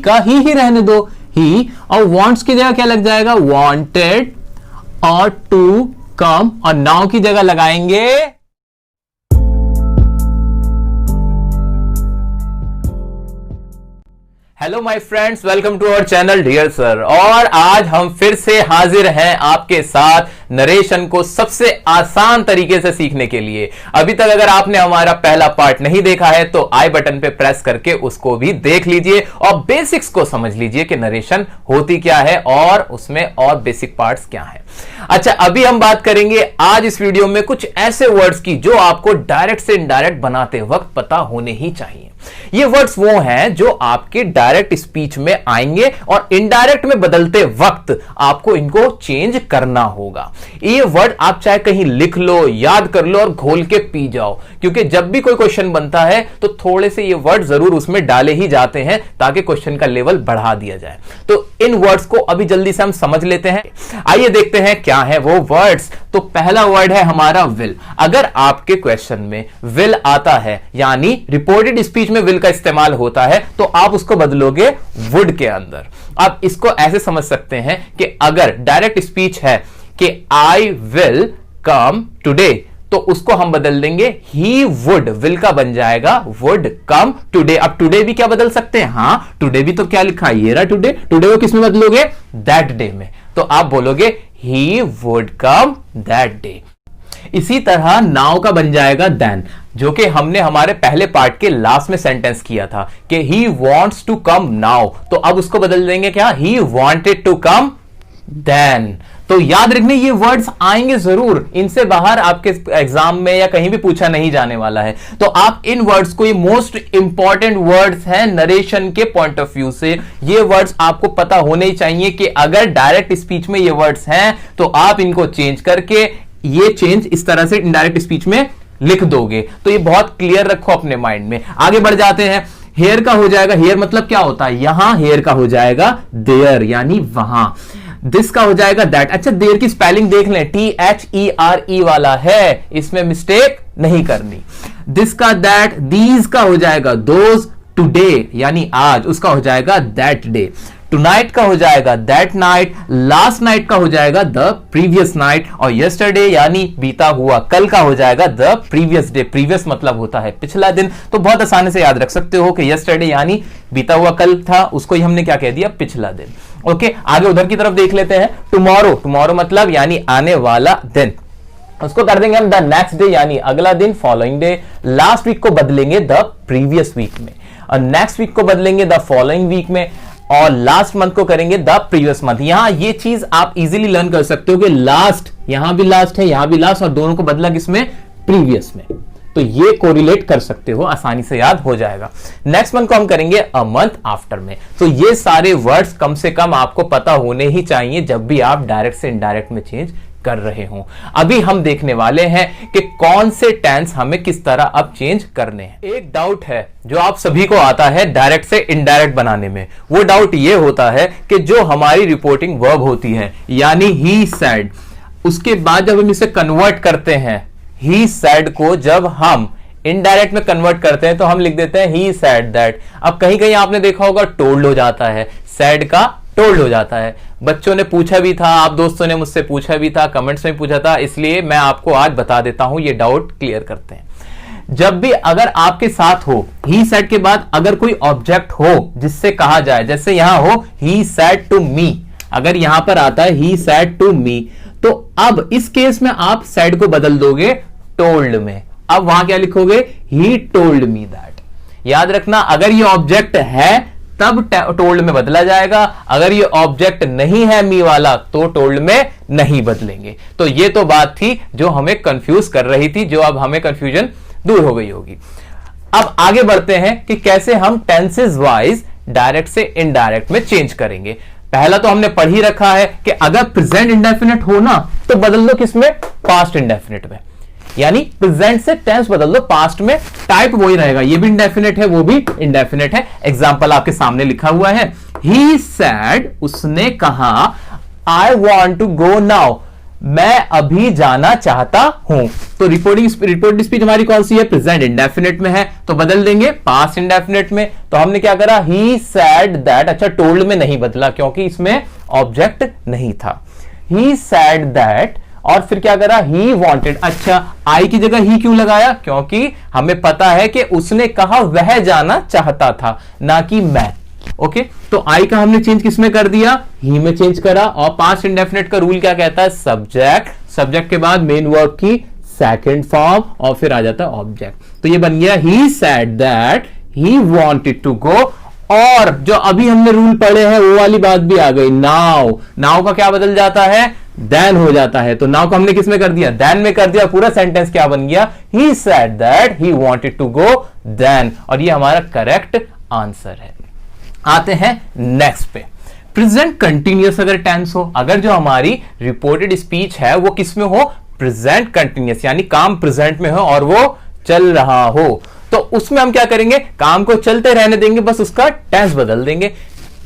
का ही रहने दो, ही, और wants की जगह क्या लग जाएगा, wanted और to come, और now की जगह लगाएंगे hello my friends, welcome to our channel dear sir. और आज हम फिर से हाजिर हैं आपके साथ नरेशन को सबसे आसान तरीके से सीखने के लिए। अभी तक अगर आपने हमारा पहला पार्ट नहीं देखा है तो आई बटन पे प्रेस करके उसको भी देख लीजिए और बेसिक्स को समझ लीजिए कि नरेशन होती क्या है और उसमें और बेसिक पार्ट्स क्या है। अच्छा, अभी हम बात करेंगे आज इस वीडियो में कुछ ऐसे वर्ड्स की जो आपको डायरेक्ट से इनडायरेक्ट बनाते वक्त पता होने ही चाहिए। ये वर्ड्स वो हैं जो आपके डायरेक्ट स्पीच में आएंगे और इनडायरेक्ट में बदलते वक्त आपको इनको चेंज करना होगा। ये वर्ड आप चाहे कहीं लिख लो, याद कर लो और घोल के पी जाओ, क्योंकि जब भी कोई क्वेश्चन बनता है तो थोड़े से ये वर्ड जरूर उसमें डाले ही जाते हैं ताकि क्वेश्चन का लेवल बढ़ा दिया जाए। तो इन वर्ड्स को अभी जल्दी से हम समझ लेते हैं। आइए देखते हैं क्या है वो वर्ड्स। तो पहला वर्ड है हमारा विल। अगर आपके क्वेश्चन में विल आता है, यानी रिपोर्टेड स्पीच में विल का इस्तेमाल होता है, तो आप उसको बदलोगे वुड के अंदर। आप इसको ऐसे समझ सकते हैं कि अगर डायरेक्ट स्पीच है कि आई विल कम टुडे, तो उसको हम बदल देंगे ही वुड, विल का बन जाएगा वुड कम टुडे। अब टुडे भी क्या बदल सकते हैं, हाँ टुडे भी तो क्या लिखा है, ये रहा टुडे। टुडे को किस में बदलोगे, दैट डे में, तो आप बोलोगे he would come that day. इसी तरह नाउ का बन जाएगा देन, जो कि हमने हमारे पहले पार्ट के लास्ट में सेंटेंस किया था कि he wants to come now, तो अब उसको बदल देंगे क्या, he wanted to come then. तो याद रखने ये वर्ड्स आएंगे जरूर, इनसे बाहर आपके एग्जाम में या कहीं भी पूछा नहीं जाने वाला है। तो आप इन वर्ड्स को, ये मोस्ट इंपॉर्टेंट वर्ड्स हैं नरेशन के पॉइंट ऑफ व्यू से। ये वर्ड्स आपको पता होने ही चाहिए कि अगर डायरेक्ट स्पीच में ये वर्ड्स हैं तो आप इनको चेंज करके ये चेंज इस तरह से इनडायरेक्ट स्पीच में लिख दोगे। तो ये बहुत क्लियर रखो अपने माइंड में। आगे बढ़ जाते हैं। हेयर का हो जाएगा, हेयर मतलब क्या होता है, यहां हेयर का हो जाएगा देयर, यानी वहां। दिस का हो जाएगा दैट। अच्छा, देयर की स्पेलिंग देख लें, THERE वाला है, इसमें मिस्टेक नहीं करनी। दिस का दैट, दीज का हो जाएगा दोज, टुडे यानी आज, उसका हो जाएगा दैट डे। टुनाइट का हो जाएगा दैट नाइट, लास्ट नाइट का हो जाएगा द प्रीवियस नाइट, और यस्टरडे यानी बीता हुआ कल का हो जाएगा द प्रीवियस डे। प्रीवियस मतलब होता है पिछला दिन, तो बहुत आसानी से याद रख सकते हो कि यस्टरडे यानी बीता हुआ कल था, उसको ही हमने क्या कह दिया, पिछला दिन। ओके, आगे उधर की तरफ देख लेते हैं। टुमारो, टुमारो मतलब यानी आने वाला दिन, उसको कर देंगे हम द नेक्स्ट डे यानी अगला दिन, फॉलोइंग डे। लास्ट वीक को बदलेंगे द प्रीवियस वीक में, और नेक्स्ट वीक को बदलेंगे द फॉलोइंग वीक में, और लास्ट मंथ को करेंगे द प्रीवियस मंथ। यहां ये चीज आप इजीली लर्न कर सकते हो कि लास्ट, यहां भी लास्ट है, यहां भी लास्ट, और दोनों को बदला किसमें, प्रीवियस में। तो ये कोरिलेट कर सकते हो, आसानी से याद हो जाएगा। नेक्स्ट मंथ को हम करेंगे अ मंथ आफ्टर में। तो ये सारे वर्ड्स कम से कम आपको पता होने ही चाहिए जब भी आप डायरेक्ट से इनडायरेक्ट में चेंज कर रहे हो। अभी हम देखने वाले हैं कि कौन से टेंस हमें किस तरह अब चेंज करने हैं। एक डाउट है जो आप सभी को आता है डायरेक्ट से इनडायरेक्ट बनाने में। वो डाउट ये होता है कि जो हमारी रिपोर्टिंग वर्ब होती है, यानी ही सेड, उसके बाद जब हम इसे कन्वर्ट करते हैं, ही सेड को जब हम इनडायरेक्ट में कन्वर्ट करते हैं तो हम लिख देते हैं ही सेड दैट। अब कहीं कहीं आपने देखा होगा टोल्ड हो जाता है, सेड का टोल्ड हो जाता है। बच्चों ने पूछा भी था, आप दोस्तों ने मुझसे पूछा भी था, कमेंट्स में पूछा था, इसलिए मैं आपको आज बता देता हूं, ये डाउट क्लियर करते हैं। जब भी अगर आपके साथ हो ही सेड के बाद अगर कोई ऑब्जेक्ट हो जिससे कहा जाए, जैसे यहां हो ही सेड टू मी, अगर यहां पर आता है ही सेड टू मी, तो अब इस केस में आप सेड को बदल दोगे टोल्ड में। अब वहां क्या लिखोगे, ही टोल्ड मी दैट। याद रखना, अगर ये ऑब्जेक्ट है तब टोल्ड में बदला जाएगा, अगर ये ऑब्जेक्ट नहीं है मी वाला तो टोल्ड में नहीं बदलेंगे। तो ये तो बात थी जो हमें कंफ्यूज कर रही थी, जो अब हमें कंफ्यूजन दूर हो गई होगी। अब आगे बढ़ते हैं कि कैसे हम टेंसेस वाइज डायरेक्ट से इनडायरेक्ट में चेंज करेंगे। पहला तो हमने पढ़ ही रखा है कि अगर प्रेजेंट इंडेफिनिट हो ना तो बदल दो किसमें, पास्ट इंडेफिनिट में, यानी प्रेजेंट से टेंस बदल दो, पास्ट में टाइप वही रहेगा। ये भी इंडेफिनिट है, वो भी इंडेफिनिट है। एग्जांपल आपके सामने लिखा हुआ है, ही सेड, उसने कहा, I want to go now, मैं अभी जाना चाहता हूं। तो रिपोर्टेड स्पीच हमारी कौन सी है? प्रेजेंट इंडेफिनिट में है, तो बदल देंगे पास्ट इंडेफिनिट में। तो हमने क्या करा? ही सैड दैट। अच्छा, टोल्ड में नहीं बदला क्योंकि इसमें ऑब्जेक्ट नहीं था। ही सैड दैट, और फिर क्या करा? He wanted. अच्छा, आई की जगह ही क्यों लगाया? क्योंकि हमें पता है कि उसने कहा वह जाना चाहता था, ना कि मैं। ओके, तो आई का हमने चेंज किसमें कर दिया? ही में चेंज करा। और पास्ट इंडेफिनिट का रूल क्या कहता है? सब्जेक्ट, सब्जेक्ट के बाद मेन वर्ब की सेकंड फॉर्म, और फिर आ जाता है ऑब्जेक्ट। तो ये बन गया he said that he wanted to go. और जो अभी हमने रूल पढ़े हैं वो वाली बात भी आ गई, नाउ। नाउ का क्या बदल जाता है? देन हो जाता है। तो नाउ को हमने किसमें कर दिया? देन में कर दिया। पूरा सेंटेंस क्या बन गया? He said that he wanted to go then. और ये हमारा करेक्ट आंसर है। आते हैं नेक्स्ट पे। प्रेजेंट कंटिन्यूअस अगर टेंस हो, अगर जो हमारी रिपोर्टेड स्पीच है वो किसमें हो? प्रेजेंट कंटिन्यूअस, यानी काम प्रेजेंट में हो और वो चल रहा हो, तो उसमें हम क्या करेंगे? काम को चलते रहने देंगे, बस उसका टेंस बदल देंगे।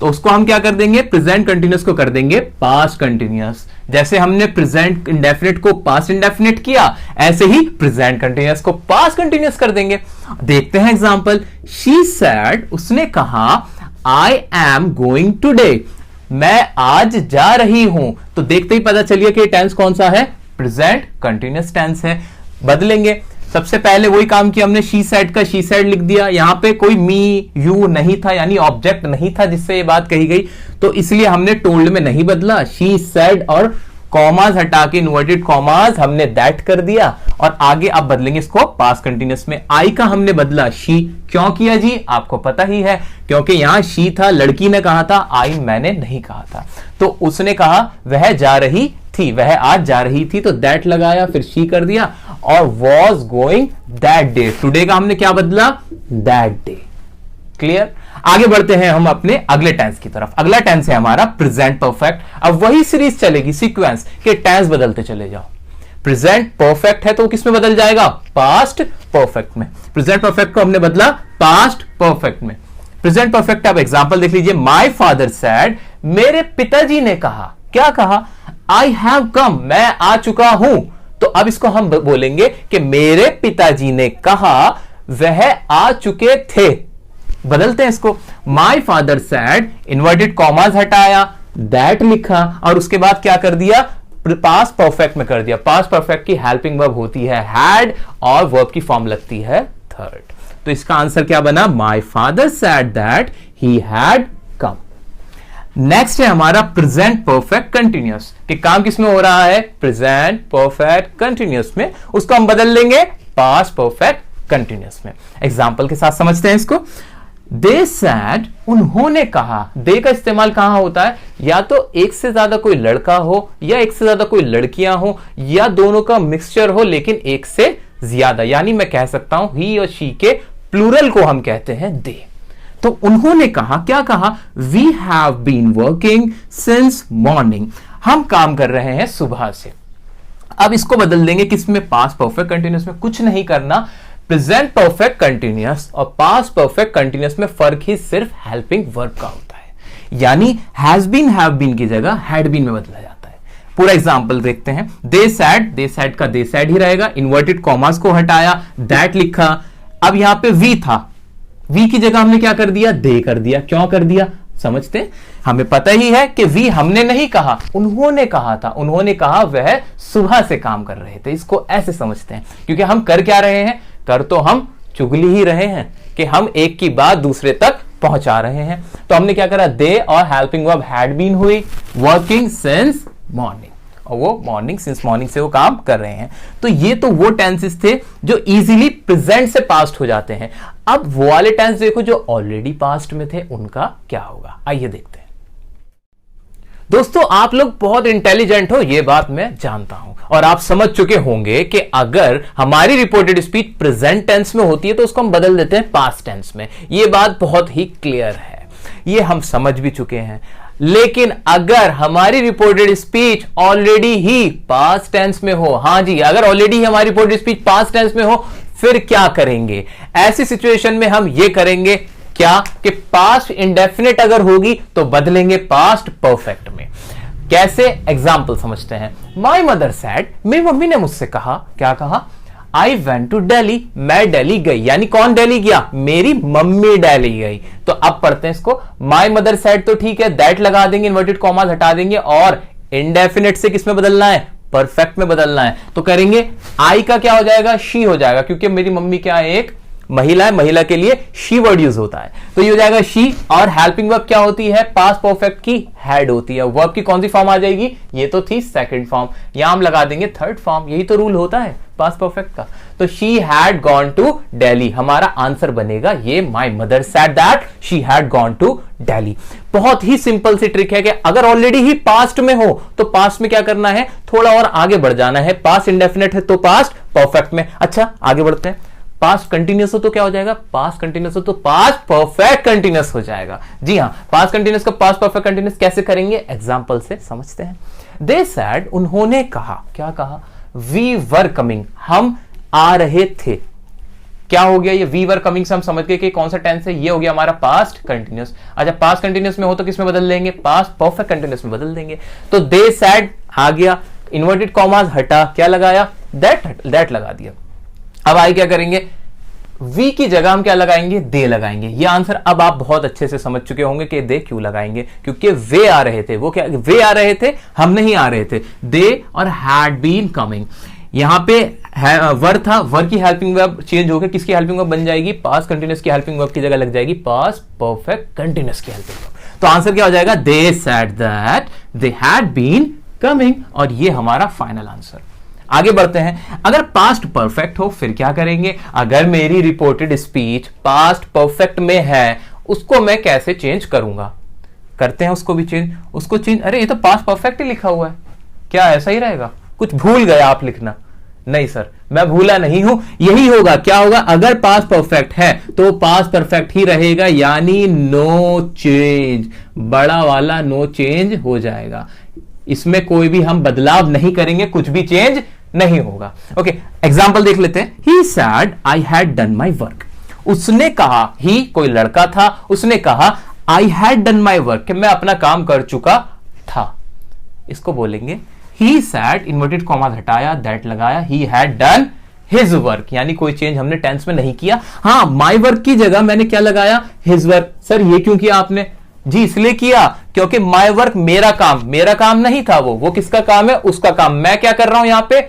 तो उसको हम क्या कर देंगे? प्रेजेंट कंटिन्यूअस को कर देंगे पास्ट कंटिन्यूअस। जैसे हमने प्रेजेंट इंडेफिनिट को पास्ट इंडेफिनिट किया, ऐसे ही प्रेजेंट कंटिन्यूअस को पास्ट कंटिन्यूअस कर देंगे। देखते हैं एग्जांपल। शी सैड, उसने कहा, आई एम गोइंग टूडे, मैं आज जा रही हूं। तो देखते ही पता चलिए कि टेंस कौन सा है? प्रेजेंट कंटिन्यूअस टेंस है। बदलेंगे। सबसे पहले वही काम किया हमने, शी सैड का शी सैड लिख दिया। यहां पे कोई मी यू नहीं था, यानी ऑब्जेक्ट नहीं था जिससे ये बात कही गई, तो इसलिए हमने टोल्ड में नहीं बदला। शी सैड और कॉमास हटा के इन्वर्टेड कॉमास हमने दैट कर दिया। और आगे अब बदलेंगे इसको पास्ट कंटिन्यूअस में। आई का हमने बदला शी। क्यों किया जी? आपको पता ही है, क्योंकि यहां शी था, लड़की ने कहा था, आई मैंने नहीं कहा था। तो उसने कहा वह जा रही थी, वह आज जा रही थी, तो दैट लगाया, फिर शी कर दिया। और was going that day, today का हमने क्या बदला? That day. क्लियर? आगे बढ़ते हैं हम अपने अगले टेंस की तरफ। अगला टेंस है हमारा प्रेजेंट परफेक्ट। अब वही सीरीज चलेगी, सीक्वेंस के टेंस बदलते चले जाओ। प्रेजेंट परफेक्ट है तो किसमें बदल जाएगा? पास्ट परफेक्ट में। प्रेजेंट परफेक्ट को हमने बदला पास्ट परफेक्ट में। प्रेजेंट परफेक्ट, अब एग्जांपल देख लीजिए। माय फादर सैड, मेरे पिताजी ने कहा। क्या कहा? आई हैव कम, मैं आ चुका हूं। तो अब इसको हम बोलेंगे कि मेरे पिताजी ने कहा वह आ चुके थे। बदलते हैं इसको। My father sad, inverted commas हटाया, दैट लिखा, और उसके बाद क्या कर दिया? पास्ट परफेक्ट में कर दिया। पास्ट परफेक्ट की हेल्पिंग वर्ब होती है हैड, और वर्ब की फॉर्म लगती है थर्ड। तो इसका आंसर क्या बना? My father sad that he had come. Next है हमारा प्रेजेंट परफेक्ट कंटिन्यूअस। कि काम किसमें हो रहा है? प्रेजेंट परफेक्ट कंटिन्यूअस में। उसको हम बदल लेंगे पास्ट परफेक्ट कंटिन्यूअस में। एग्जांपल के साथ समझते हैं इसको। दे सैड, उन्होंने कहा। दे का इस्तेमाल कहां होता है? या तो एक से ज्यादा कोई लड़का हो, या एक से ज्यादा कोई लड़कियां हो, या दोनों का मिक्सचर हो लेकिन एक से ज्यादा। यानी मैं कह सकता हूं ही और शी के प्लूरल को हम कहते हैं दे। तो उन्होंने कहा, क्या कहा? We have been working since morning, हम काम कर रहे हैं सुबह से। अब इसको बदल देंगे किसमें? पास्ट परफेक्ट कंटिन्यूअस में। कुछ नहीं करना। प्रेजेंट परफेक्ट कंटिन्यूअस और पास्ट परफेक्ट कंटिन्यूअस में फर्क ही सिर्फ हेल्पिंग वर्ब का होता है। यानी हैज बीन, हैव बीन की जगह हैड बीन में बदला जाता है। पूरा एग्जांपल देखते हैं। दे सैड का दे सैड ही रहेगा, इन्वर्टेड कॉमास को हटाया, दैट लिखा। अब यहां पे वी था, वी की जगह हमने क्या कर दिया? दे कर दिया। क्यों कर दिया? समझते हैं। हमें पता ही है कि वी हमने नहीं कहा, उन्होंने कहा था। उन्होंने कहा वह सुबह से काम कर रहे थे। इसको ऐसे समझते हैं, क्योंकि हम कर क्या रहे हैं? कर तो हम चुगली ही रहे हैं कि हम एक की बात दूसरे तक पहुंचा रहे हैं। तो हमने क्या करा? दे और हेल्पिंग वर्ब हैड बीन हुई, वर्किंग सिंस मॉर्निंग, और वो मॉर्निंग सिंस मॉर्निंग से वो काम कर रहे हैं। तो ये तो वो टेंसेस थे जो इजीली प्रेजेंट से पास्ट हो जाते हैं। अब वो वाले टेंस देखो जो ऑलरेडी पास्ट में थे, उनका क्या होगा? आइए देखते हैं। दोस्तों, आप लोग बहुत इंटेलिजेंट हो, ये बात मैं जानता हूं, और आप समझ चुके होंगे कि अगर हमारी रिपोर्टेड स्पीच प्रेजेंट टेंस में होती है तो उसको हम बदल देते हैं पास्ट टेंस में। ये बात बहुत ही क्लियर है, ये हम समझ भी चुके हैं। लेकिन अगर हमारी रिपोर्टेड स्पीच ऑलरेडी ही पास्ट टेंस में हो, हां जी, अगर ऑलरेडी हमारी रिपोर्टेड स्पीच पास्ट टेंस में हो, फिर क्या करेंगे? ऐसी सिचुएशन में हम ये करेंगे क्या कि पास्ट इंडेफिनिट अगर होगी तो बदलेंगे पास्ट परफेक्ट में। कैसे, एग्जाम्पल समझते हैं। माई मदर सेड, मेरी मम्मी ने मुझसे कहा, क्या कहा, आई वेंट टू दिल्ली, मैं दिल्ली गई। यानी कौन दिल्ली गया, मेरी मम्मी दिल्ली गई। तो अब पढ़ते हैं इसको। माई मदर सेड तो ठीक है, दैट लगा देंगे, इन्वर्टेड कॉमास हटा देंगे और इंडेफिनिट से किस में बदलना है, परफेक्ट में बदलना है। तो करेंगे आई का क्या हो जाएगा, शी हो जाएगा, क्योंकि मेरी मम्मी क्या है, एक महिला है, महिला के लिए शी वर्ड यूज होता है, तो ये हो जाएगा शी। और हेल्पिंग वर्ब क्या होती है, पास्ट परफेक्ट की हैड होती है। वर्ब की कौन सी फॉर्म आ जाएगी, ये तो थी सेकंड फॉर्म, यहां हम लगा देंगे थर्ड फॉर्म। यही तो रूल होता है पास्ट परफेक्ट का। तो she had gone to Delhi, हमारा आंसर बनेगा ये, my mother said that she had gone to Delhi. बहुत ही सिंपल सी ट्रिक है कि अगर ऑलरेडी ही पास्ट में हो तो पास्ट में क्या करना है, थोड़ा और आगे बढ़ जाना है। पास्ट इंडेफिनिट है तो पास्ट परफेक्ट में। अच्छा आगे बढ़ते हैं। पास्ट कंटिन्यूस हो तो क्या हो जाएगा, पास्ट कंटिन्यूस हो तो पास्ट परफेक्ट कंटिन्यूस हो जाएगा। जी हां, पास्ट कंटिन्यूस का पास्ट परफेक्ट कंटिन्यूस कैसे करेंगे, एग्जांपल से समझते हैं। दे सेड, उन्होंने कहा, क्या कहा, वी वर कमिंग, हम आ रहे थे। क्या हो गया ये, वी वर कमिंग से हम समझ गए कि कौन सा टेंस है, ये हो गया हमारा पास्ट कंटिन्यूस। अच्छा पास्ट कंटिन्यूस में हो तो किस में बदल देंगे, पास्ट परफेक्ट कंटिन्यूस में बदल देंगे। तो दे सेड आ गया, इन्वर्टेड कॉमास हटा, क्या लगाया, दैट लगा दिया। अब आगे क्या करेंगे, वी की जगह हम क्या लगाएंगे, दे लगाएंगे। ये आंसर अब आप बहुत अच्छे से समझ चुके होंगे कि दे क्यों लगाएंगे, क्योंकि वे आ रहे थे। वो क्या, वे आ रहे थे, हम नहीं आ रहे थे। दे और हैड बीन कमिंग, यहां पे वर था, वर की हेल्पिंग वर्ब चेंज होकर किसकी हेल्पिंग वर्ब बन जाएगी, पास्ट कंटिन्यूस की हेल्पिंग वर्ब की जगह लग जाएगी पास्ट परफेक्ट कंटिन्यूस की हेल्पिंग वर्ब। तो आंसर क्या हो जाएगा, they said that they had been coming, और ये हमारा फाइनल आंसर। आगे बढ़ते हैं। अगर पास्ट परफेक्ट हो फिर क्या करेंगे, अगर मेरी रिपोर्टेड स्पीच पास्ट परफेक्ट में है उसको मैं कैसे चेंज करूंगा, करते हैं उसको भी चेंज। उसको चेंज, अरे ये तो पास्ट परफेक्ट ही लिखा हुआ है, क्या ऐसा ही रहेगा, कुछ भूल गया आप लिखना। नहीं सर मैं भूला नहीं हूं, यही होगा। क्या होगा, अगर पास्ट परफेक्ट है तो पास्ट परफेक्ट ही रहेगा, यानी नो चेंज, बड़ा वाला नो चेंज हो जाएगा। इसमें कोई भी हम बदलाव नहीं करेंगे, कुछ भी चेंज नहीं होगा। ओके एग्जाम्पल देख लेते हैं। He said I had done my work, उसने कहा, ही कोई लड़का था, उसने कहा I had done my work, मैं अपना काम कर चुका था। इसको बोलेंगे ही सैड, इन्वर्टेड कॉमास हटाया, दैट लगाया, he had done his work, यानी कोई चेंज हमने टेंस में नहीं किया। हाँ माई वर्क की जगह मैंने क्या लगाया, हिज वर्क। सर ये क्यों किया आपने, जी इसलिए किया क्योंकि माई वर्क मेरा काम नहीं था, वो किसका काम है, उसका काम। मैं क्या कर रहा हूं, यहां पे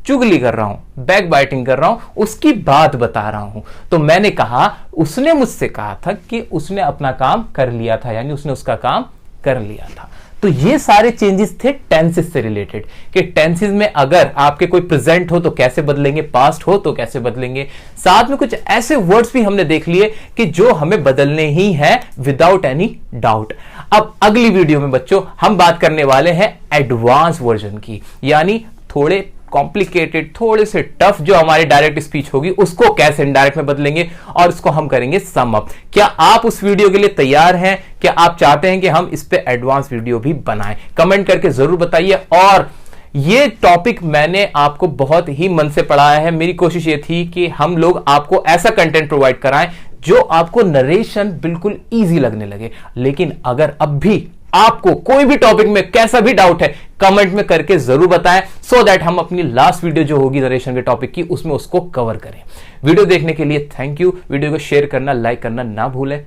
चुगली कर रहा हूं, बैक बाइटिंग कर रहा हूं, उसकी बात बता रहा हूं। तो मैंने कहा, उसने मुझसे कहा था कि उसने अपना काम कर लिया था, यानी उसने उसका काम कर लिया था। तो ये सारे चेंजेस थे टेंसेस से रिलेटेड, कि टेंसेस में अगर आपके कोई प्रेजेंट हो तो कैसे बदलेंगे, पास्ट हो तो कैसे बदलेंगे। साथ में कुछ ऐसे वर्ड्स भी हमने देख लिए कि जो हमें बदलने ही हैं विदाउट एनी डाउट। अब अगली वीडियो में बच्चों हम बात करने वाले हैं एडवांस वर्जन की, यानी थोड़े कॉम्प्लिकेटेड, थोड़े से टफ जो हमारी डायरेक्ट स्पीच होगी उसको कैसे इनडायरेक्ट में बदलेंगे, और इसको हम करेंगे सम अप। क्या आप उस वीडियो के लिए तैयार हैं, क्या आप चाहते हैं कि हम इस पे एडवांस वीडियो भी बनाएं, कमेंट करके जरूर बताइए। और ये टॉपिक मैंने आपको बहुत ही मन से पढ़ाया है, मेरी कोशिश ये थी कि हम लोग आपको ऐसा कंटेंट प्रोवाइड कराएं जो आपको नरेशन बिल्कुल ईजी लगने लगे। लेकिन अगर अब भी आपको कोई भी टॉपिक में कैसा भी डाउट है कमेंट में करके जरूर बताएं, सो दैट हम अपनी लास्ट वीडियो जो होगी नरेशन के टॉपिक की उसमें उसको कवर करें। वीडियो देखने के लिए थैंक यू। वीडियो को शेयर करना, लाइक करना ना भूलें।